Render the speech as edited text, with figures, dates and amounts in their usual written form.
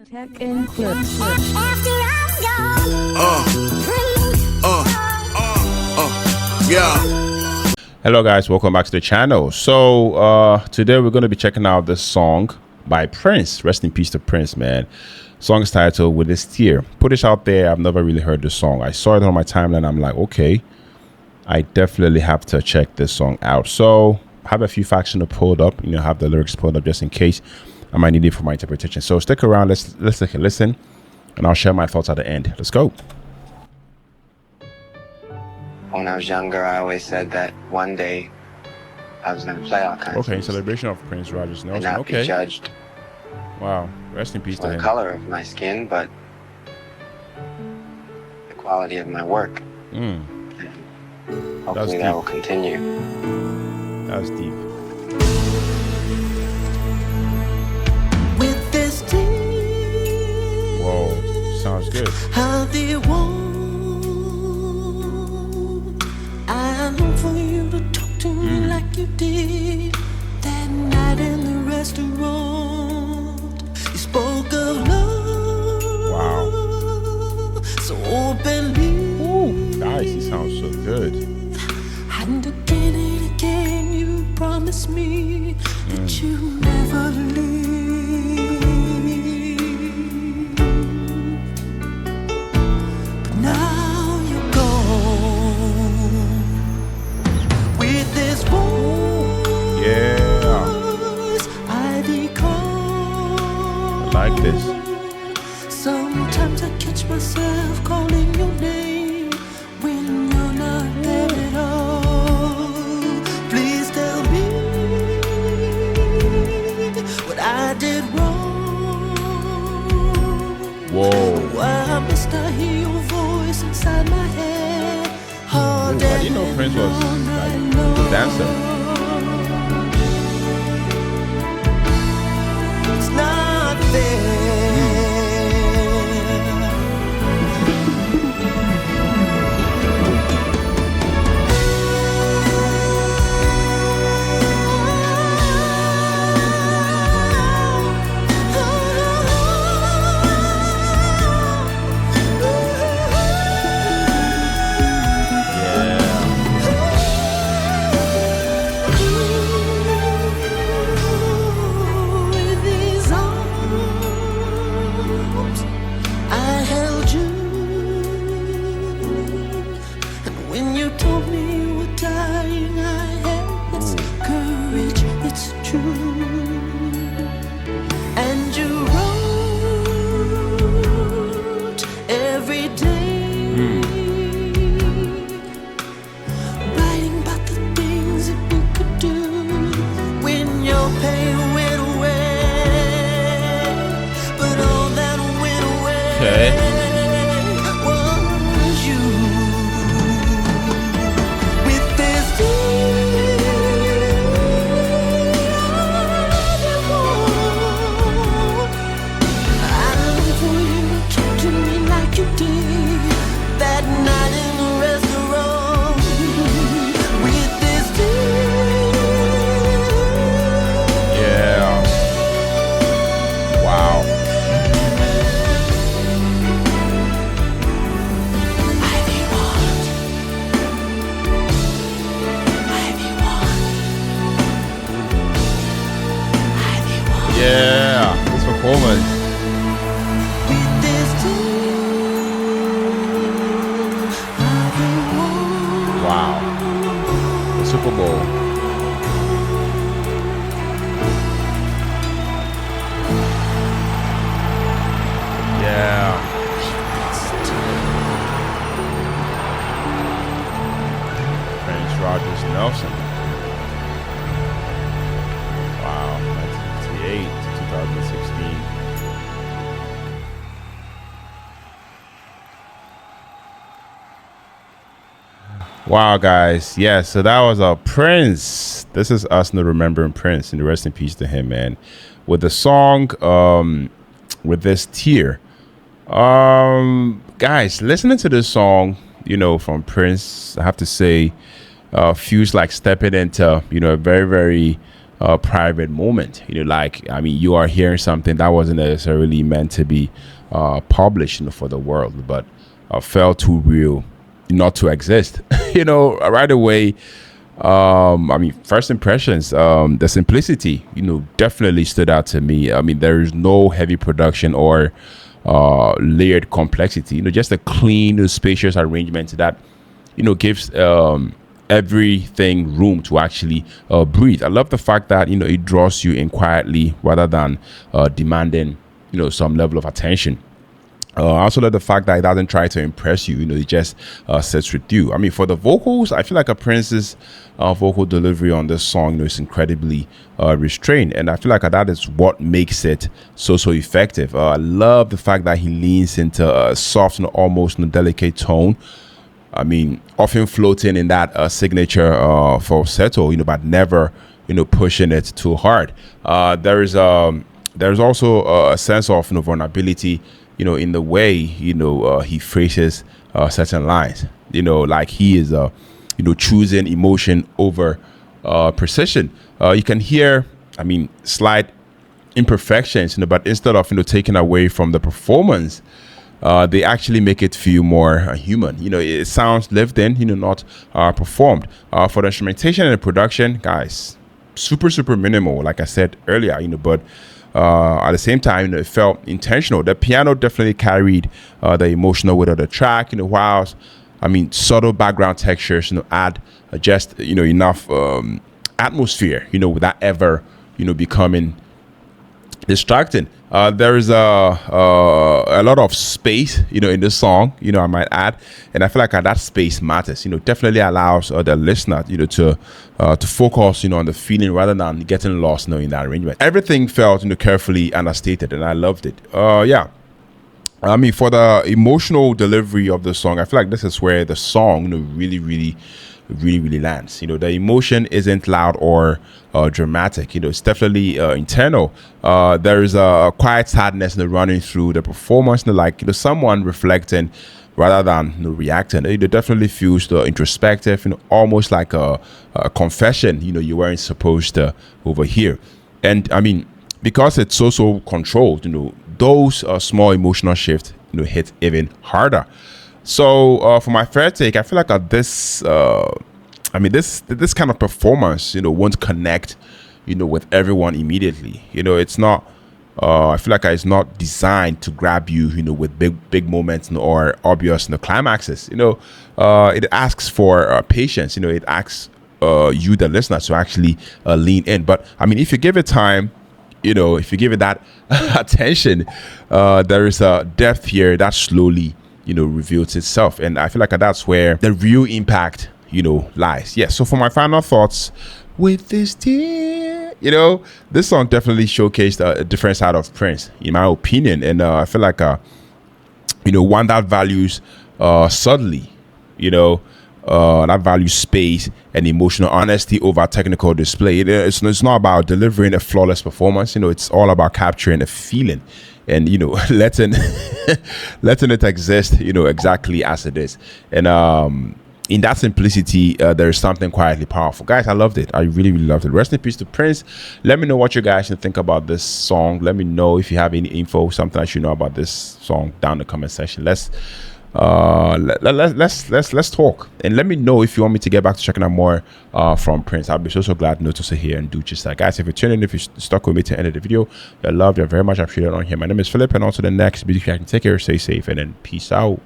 Tech and clips. Yeah. Hello guys, welcome back to the channel. So today we're going to be checking out this song by Prince. Rest in peace to Prince, man. Song's titled With This Tear. Put this out there. I've never really heard this song. I saw it on my timeline. I'm like, okay, I definitely have to check this song out. So I have a few facts pulled up, have the lyrics pulled up just in case I might need it for my interpretation. So stick around. Let's take a listen, and I'll share my thoughts at the end. Let's go. When I was younger, I always said that one day I was going to play all kinds of Okay, music celebration of Prince Rogers and Nelson. not Okay. be judged Wow. Rest in peace for to the him. color of my skin, but the quality of my work. And hopefully that will continue. That's deep. With this tear, Whoa, sounds good. how they want. I long for you to talk to me like you did that night in the restaurant. You spoke of love. Wow. So openly. Ooh, guys, he sounds so good. And again and again you promised me that you never leave. But now you're gone. With this voice, Yeah, I become. I like this. Sometimes I catch myself calling your name when you're not there at all. Please tell me what I did wrong. Whoa. Why must I hear your voice inside my head all Ooh, day I didn't know Prince was and like all a night long? dancer. It's not fair. With these arms, I held you, and when you told me you were dying, I had this courage. It's true, and you wrote every day, writing about the things that we could do when your pain went away. But all that went away Okay. was you. With this tear, I long for you to talk to me like you did that night in the restaurant. With this tear, Yeah. Wow. Ivy want, Yeah. This performance. with this tear, Ivy want. Wow. The Super Bowl. Yeah. Prince Rogers Nelson. Wow. 1958 to 2016. Wow, guys. Yeah, so that was a Prince. This is us not remembering Prince, and rest in peace to him, man. With the song, With This Tear. Guys, listening to this song, from Prince, I have to say, feels like stepping into, a very, very private moment. Like, I mean, you are hearing something that wasn't necessarily meant to be published, for the world, but felt too real not to exist. Right away. I mean, first impressions, the simplicity, definitely stood out to me. I mean, there is no heavy production or layered complexity. Just a clean, spacious arrangement that, gives everything room to actually breathe. I love the fact that it draws you in quietly rather than demanding some level of attention. I also love the fact that it doesn't try to impress you. It just sits with you. I mean, for the vocals, I feel like a Prince's vocal delivery on this song is incredibly restrained, and I feel like that is what makes it so effective. I love the fact that he leans into a soft and almost delicate tone. I mean, often floating in that signature falsetto, but never pushing it too hard. There's also a sense of vulnerability, in the way he phrases certain lines. Like he is choosing emotion over precision. You can hear, I mean, slight imperfections, but instead of taking away from the performance, they actually make it feel more human. It sounds lived in, not performed. For the instrumentation and the production, guys, super minimal, like I said earlier, but at the same time, it felt intentional. The piano definitely carried the emotional weight of the track, whilst, I mean, subtle background textures, add just, enough atmosphere, without ever, becoming distracting. There is a lot of space, in this song, I might add, and I feel like that space matters. Definitely allows the listener, to focus, on the feeling rather than getting lost, in that arrangement. Everything felt, carefully understated, and I loved it. Yeah. I mean, for the emotional delivery of the song, I feel like this is where the song, really lands. The emotion isn't loud or dramatic. It's definitely internal. There is a quiet sadness running through the performance, like someone reflecting rather than reacting. It definitely feels introspective, almost like a confession you weren't supposed to overhear. And I mean, because it's so controlled, those small emotional shifts hit even harder. So for my third take, I feel like this this kind of performance won't connect with everyone immediately. It's not I feel like it's not designed to grab you with big moments or obvious climaxes. It asks for patience. It asks you, the listener, to actually lean in. But I mean, if you give it time, if you give it that attention, there is a depth here that slowly reveals itself, and I feel like that's where the real impact lies. Yeah. So for my final thoughts with this tear, this song definitely showcased a different side of Prince, in my opinion, and I feel like one that values subtly, that values space and emotional honesty over technical display. It's not about delivering a flawless performance. It's all about capturing a feeling and letting it exist exactly as it is. And in that simplicity, there is something quietly powerful. Guys, I loved it. I really loved it. Rest in peace to Prince. Let me know what you guys think about this song. Let me know if you have any info, something I should know about this song down in the comment section. Let's talk, and let me know if you want me to get back to checking out more from Prince. I'll be so glad to sit here and do just that. Guys, if you're tuning in, if you're stuck with me to the end of the video, you're loved, you're very much appreciated on here. My name is Philip, and also the next video, I can take care, stay safe, and then peace out.